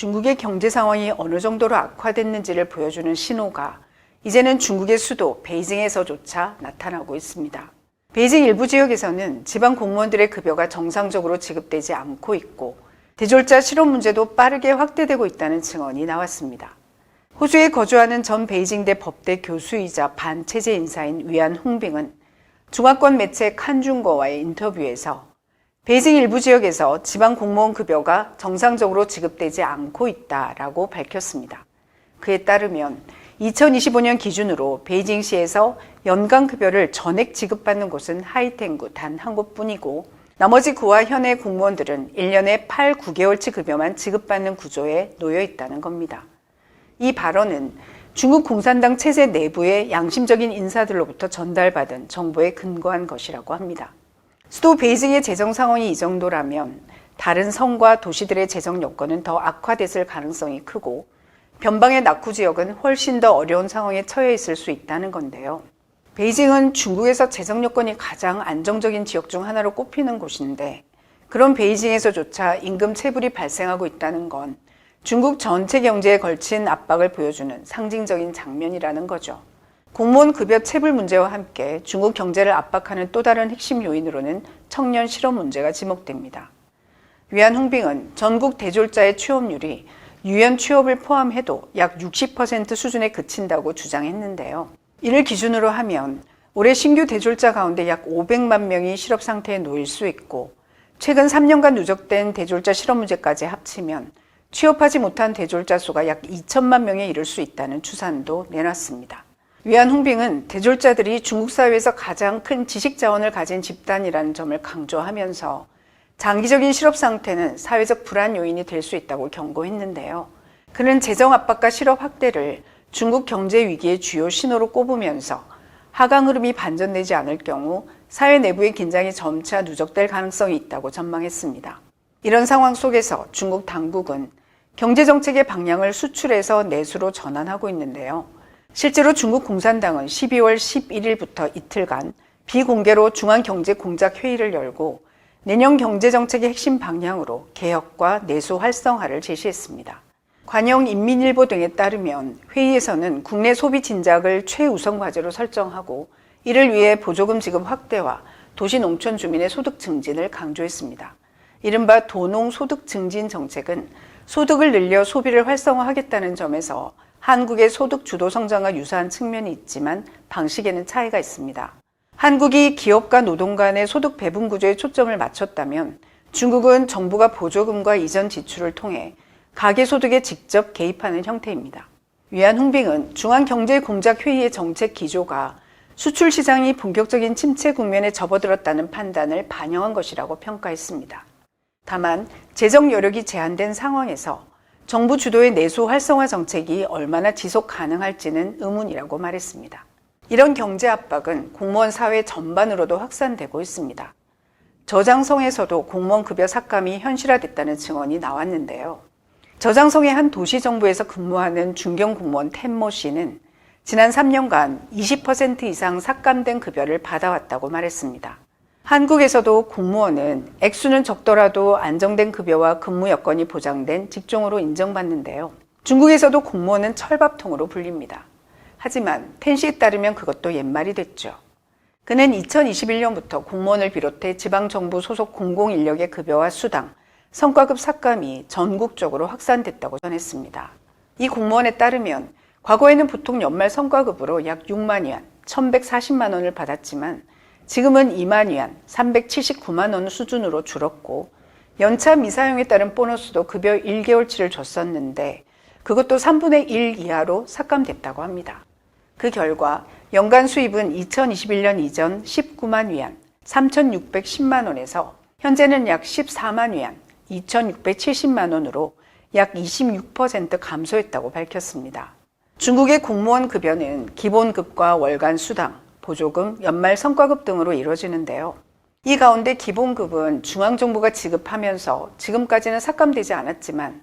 중국의 경제 상황이 어느 정도로 악화됐는지를 보여주는 신호가 이제는 중국의 수도 베이징에서조차 나타나고 있습니다. 베이징 일부 지역에서는 지방 공무원들의 급여가 정상적으로 지급되지 않고 있고 대졸자 실업 문제도 빠르게 확대되고 있다는 증언이 나왔습니다. 호주에 거주하는 전 베이징대 법대 교수이자 반체제 인사인 위안 홍빙은 중화권 매체 칸중거와의 인터뷰에서 베이징 일부 지역에서 지방 공무원 급여가 정상적으로 지급되지 않고 있다라고 밝혔습니다. 그에 따르면 2025년 기준으로 베이징시에서 연간 급여를 전액 지급받는 곳은 하이텐구 단 한 곳뿐이고 나머지 구와 현해 공무원들은 1년에 8, 9개월치 급여만 지급받는 구조에 놓여 있다는 겁니다. 이 발언은 중국 공산당 체제 내부의 양심적인 인사들로부터 전달받은 정보에 근거한 것이라고 합니다. 수도 베이징의 재정 상황이 이 정도라면 다른 성과 도시들의 재정 여건은 더 악화됐을 가능성이 크고 변방의 낙후 지역은 훨씬 더 어려운 상황에 처해 있을 수 있다는 건데요. 베이징은 중국에서 재정 여건이 가장 안정적인 지역 중 하나로 꼽히는 곳인데 그런 베이징에서조차 임금 체불이 발생하고 있다는 건 중국 전체 경제에 걸친 압박을 보여주는 상징적인 장면이라는 거죠. 공무원 급여 체불 문제와 함께 중국 경제를 압박하는 또 다른 핵심 요인으로는 청년 실업 문제가 지목됩니다. 위안 홍빙은 전국 대졸자의 취업률이 유연 취업을 포함해도 약 60% 수준에 그친다고 주장했는데요. 이를 기준으로 하면 올해 신규 대졸자 가운데 약 500만 명이 실업 상태에 놓일 수 있고 최근 3년간 누적된 대졸자 실업 문제까지 합치면 취업하지 못한 대졸자 수가 약 2천만 명에 이를 수 있다는 추산도 내놨습니다. 위안 홍빙은 대졸자들이 중국 사회에서 가장 큰 지식 자원을 가진 집단이라는 점을 강조하면서 장기적인 실업 상태는 사회적 불안 요인이 될 수 있다고 경고했는데요. 그는 재정 압박과 실업 확대를 중국 경제 위기의 주요 신호로 꼽으면서 하강 흐름이 반전되지 않을 경우 사회 내부의 긴장이 점차 누적될 가능성이 있다고 전망했습니다. 이런 상황 속에서 중국 당국은 경제정책의 방향을 수출에서 내수로 전환하고 있는데요. 실제로 중국 공산당은 12월 11일부터 이틀간 비공개로 중앙경제공작회의를 열고 내년 경제정책의 핵심 방향으로 개혁과 내수 활성화를 제시했습니다. 관영 인민일보 등에 따르면 회의에서는 국내 소비 진작을 최우선 과제로 설정하고 이를 위해 보조금 지급 확대와 도시 농촌 주민의 소득 증진을 강조했습니다. 이른바 도농 소득 증진 정책은 소득을 늘려 소비를 활성화하겠다는 점에서 한국의 소득 주도 성장과 유사한 측면이 있지만 방식에는 차이가 있습니다. 한국이 기업과 노동 간의 소득 배분 구조에 초점을 맞췄다면 중국은 정부가 보조금과 이전 지출을 통해 가계소득에 직접 개입하는 형태입니다. 위안 홍빙은 중앙경제공작회의의 정책 기조가 수출 시장이 본격적인 침체 국면에 접어들었다는 판단을 반영한 것이라고 평가했습니다. 다만 재정 여력이 제한된 상황에서 정부 주도의 내수 활성화 정책이 얼마나 지속 가능할지는 의문이라고 말했습니다. 이런 경제 압박은 공무원 사회 전반으로도 확산되고 있습니다. 저장성에서도 공무원 급여 삭감이 현실화됐다는 증언이 나왔는데요. 저장성의 한 도시정부에서 근무하는 중견 공무원 텐모 씨는 지난 3년간 20% 이상 삭감된 급여를 받아왔다고 말했습니다. 한국에서도 공무원은 액수는 적더라도 안정된 급여와 근무 여건이 보장된 직종으로 인정받는데요. 중국에서도 공무원은 철밥통으로 불립니다. 하지만 텐 씨에 따르면 그것도 옛말이 됐죠. 그는 2021년부터 공무원을 비롯해 지방정부 소속 공공인력의 급여와 수당, 성과급 삭감이 전국적으로 확산됐다고 전했습니다. 이 공무원에 따르면 과거에는 보통 연말 성과급으로 약 6만 위안, 1,140만 원을 받았지만 지금은 2만 위안, 379만 원 수준으로 줄었고 연차 미사용에 따른 보너스도 급여 1개월치를 줬었는데 그것도 3분의 1 이하로 삭감됐다고 합니다. 그 결과 연간 수입은 2021년 이전 19만 위안, 3,610만 원에서 현재는 약 14만 위안, 2,670만 원으로 약 26% 감소했다고 밝혔습니다. 중국의 공무원 급여는 기본급과 월간 수당, 보조금, 연말 성과급 등으로 이루어지는데요. 이 가운데 기본급은 중앙정부가 지급하면서 지금까지는 삭감되지 않았지만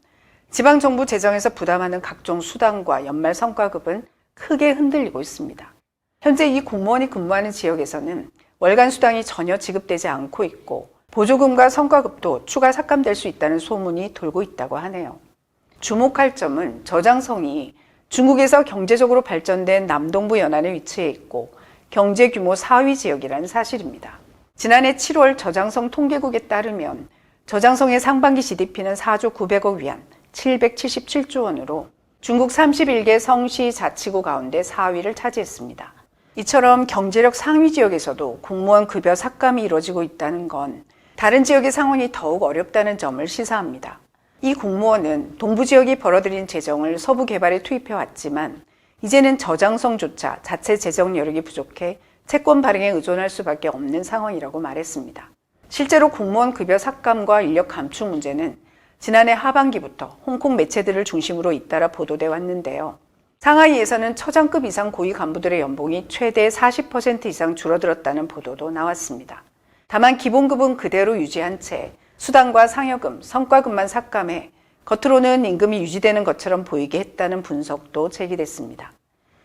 지방정부 재정에서 부담하는 각종 수당과 연말 성과급은 크게 흔들리고 있습니다. 현재 이 공무원이 근무하는 지역에서는 월간 수당이 전혀 지급되지 않고 있고 보조금과 성과급도 추가 삭감될 수 있다는 소문이 돌고 있다고 하네요. 주목할 점은 저장성이 중국에서 경제적으로 발전된 남동부 연안에 위치해 있고 경제 규모 4위 지역이라는 사실입니다. 지난해 7월 저장성 통계국에 따르면 저장성의 상반기 GDP는 4조 900억 위안, 777조 원으로 중국 31개 성시 자치구 가운데 4위를 차지했습니다. 이처럼 경제력 상위 지역에서도 공무원 급여 삭감이 이루어지고 있다는 건 다른 지역의 상황이 더욱 어렵다는 점을 시사합니다. 이 공무원은 동부 지역이 벌어들인 재정을 서부 개발에 투입해 왔지만 이제는 저장성조차 자체 재정 여력이 부족해 채권 발행에 의존할 수밖에 없는 상황이라고 말했습니다. 실제로 공무원 급여 삭감과 인력 감축 문제는 지난해 하반기부터 홍콩 매체들을 중심으로 잇따라 보도돼 왔는데요. 상하이에서는 처장급 이상 고위 간부들의 연봉이 최대 40% 이상 줄어들었다는 보도도 나왔습니다. 다만 기본급은 그대로 유지한 채 수당과 상여금, 성과급만 삭감해 겉으로는 임금이 유지되는 것처럼 보이게 했다는 분석도 제기됐습니다.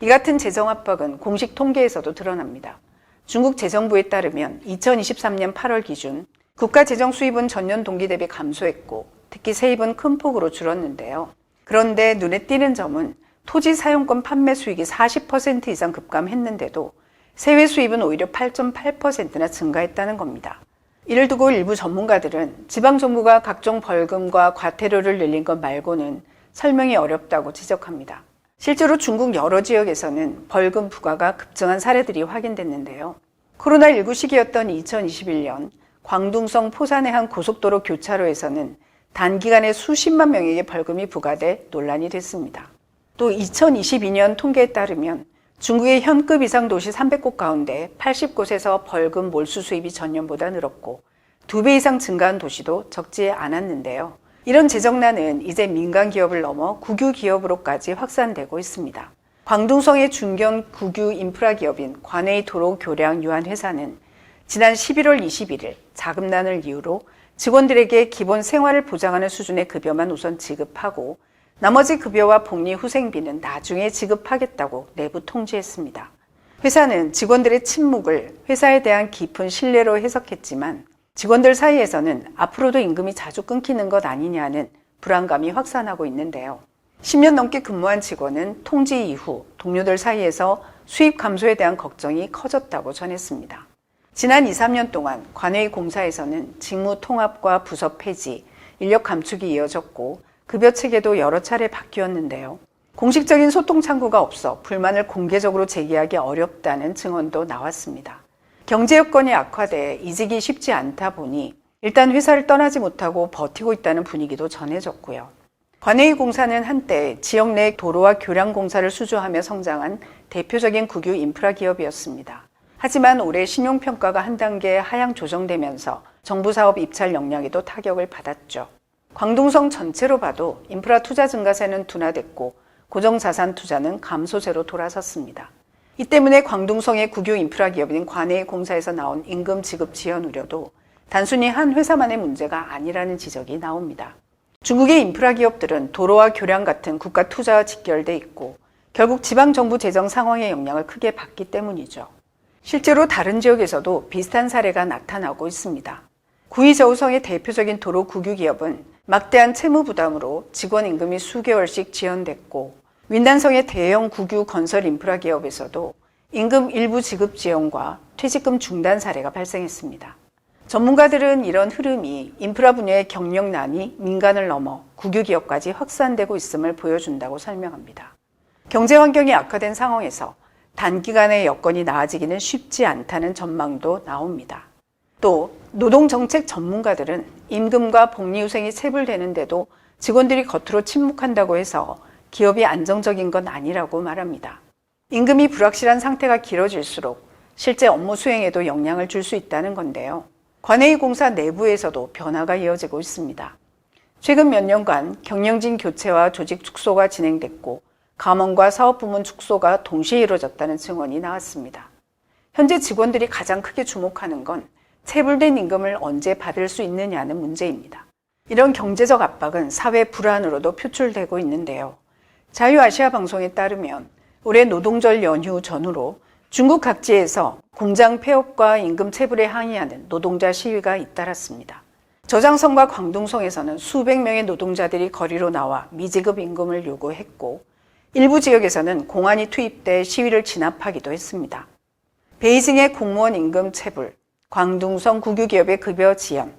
이 같은 재정 압박은 공식 통계에서도 드러납니다. 중국 재정부에 따르면 2023년 8월 기준 국가 재정 수입은 전년 동기 대비 감소했고 특히 세입은 큰 폭으로 줄었는데요. 그런데 눈에 띄는 점은 토지 사용권 판매 수익이 40% 이상 급감했는데도 세외 수입은 오히려 8.8%나 증가했다는 겁니다. 이를 두고 일부 전문가들은 지방정부가 각종 벌금과 과태료를 늘린 것 말고는 설명이 어렵다고 지적합니다. 실제로 중국 여러 지역에서는 벌금 부과가 급증한 사례들이 확인됐는데요. 코로나19 시기였던 2021년 광둥성 포산의 한 고속도로 교차로에서는 단기간에 수십만 명에게 벌금이 부과돼 논란이 됐습니다. 또 2022년 통계에 따르면 중국의 현급 이상 도시 300곳 가운데 80곳에서 벌금 몰수 수입이 전년보다 늘었고 2배 이상 증가한 도시도 적지 않았는데요. 이런 재정난은 이제 민간 기업을 넘어 국유 기업으로까지 확산되고 있습니다. 광둥성의 중견 국유 인프라 기업인 관웨이 도로 교량 유한 회사는 지난 11월 21일 자금난을 이유로 직원들에게 기본 생활을 보장하는 수준의 급여만 우선 지급하고 나머지 급여와 복리 후생비는 나중에 지급하겠다고 내부 통지했습니다. 회사는 직원들의 침묵을 회사에 대한 깊은 신뢰로 해석했지만 직원들 사이에서는 앞으로도 임금이 자주 끊기는 것 아니냐는 불안감이 확산하고 있는데요. 10년 넘게 근무한 직원은 통지 이후 동료들 사이에서 수입 감소에 대한 걱정이 커졌다고 전했습니다. 지난 2, 3년 동안 관웨이 공사에서는 직무 통합과 부서 폐지, 인력 감축이 이어졌고 급여 체계도 여러 차례 바뀌었는데요. 공식적인 소통 창구가 없어 불만을 공개적으로 제기하기 어렵다는 증언도 나왔습니다. 경제 여건이 악화돼 이직이 쉽지 않다 보니 일단 회사를 떠나지 못하고 버티고 있다는 분위기도 전해졌고요. 관웨이 공사는 한때 지역 내 도로와 교량 공사를 수주하며 성장한 대표적인 국유 인프라 기업이었습니다. 하지만 올해 신용평가가 한 단계 하향 조정되면서 정부 사업 입찰 역량에도 타격을 받았죠. 광둥성 전체로 봐도 인프라 투자 증가세는 둔화됐고 고정자산 투자는 감소세로 돌아섰습니다. 이 때문에 광둥성의 국유 인프라 기업인 관웨이 공사에서 나온 임금 지급 지연 우려도 단순히 한 회사만의 문제가 아니라는 지적이 나옵니다. 중국의 인프라 기업들은 도로와 교량 같은 국가 투자와 직결돼 있고 결국 지방정부 재정 상황의 영향을 크게 받기 때문이죠. 실제로 다른 지역에서도 비슷한 사례가 나타나고 있습니다. 구이저우성의 대표적인 도로 국유 기업은 막대한 채무 부담으로 직원 임금이 수개월씩 지연됐고 윈난성의 대형 국유 건설 인프라 기업에서도 임금 일부 지급 지연과 퇴직금 중단 사례가 발생했습니다. 전문가들은 이런 흐름이 인프라 분야의 경영난이 민간을 넘어 국유 기업까지 확산되고 있음을 보여준다고 설명합니다. 경제 환경이 악화된 상황에서 단기간에 여건이 나아지기는 쉽지 않다는 전망도 나옵니다. 또 노동정책 전문가들은 임금과 복리후생이 체불되는데도 직원들이 겉으로 침묵한다고 해서 기업이 안정적인 건 아니라고 말합니다. 임금이 불확실한 상태가 길어질수록 실제 업무 수행에도 영향을 줄 수 있다는 건데요. 관웨이 공사 내부에서도 변화가 이어지고 있습니다. 최근 몇 년간 경영진 교체와 조직 축소가 진행됐고 감원과 사업부문 축소가 동시에 이루어졌다는 증언이 나왔습니다. 현재 직원들이 가장 크게 주목하는 건 체불된 임금을 언제 받을 수 있느냐는 문제입니다. 이런 경제적 압박은 사회 불안으로도 표출되고 있는데요. 자유아시아 방송에 따르면 올해 노동절 연휴 전후로 중국 각지에서 공장 폐업과 임금 체불에 항의하는 노동자 시위가 잇따랐습니다. 저장성과 광둥성에서는 수백 명의 노동자들이 거리로 나와 미지급 임금을 요구했고 일부 지역에서는 공안이 투입돼 시위를 진압하기도 했습니다. 베이징의 공무원 임금 체불, 광둥성 국유기업의 급여 지연,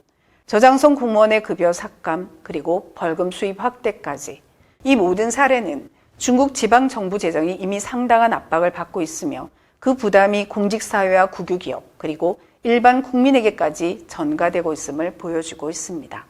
저장성 공무원의 급여 삭감, 그리고 벌금 수입 확대까지 이 모든 사례는 중국 지방정부 재정이 이미 상당한 압박을 받고 있으며 그 부담이 공직사회와 국유기업 그리고 일반 국민에게까지 전가되고 있음을 보여주고 있습니다.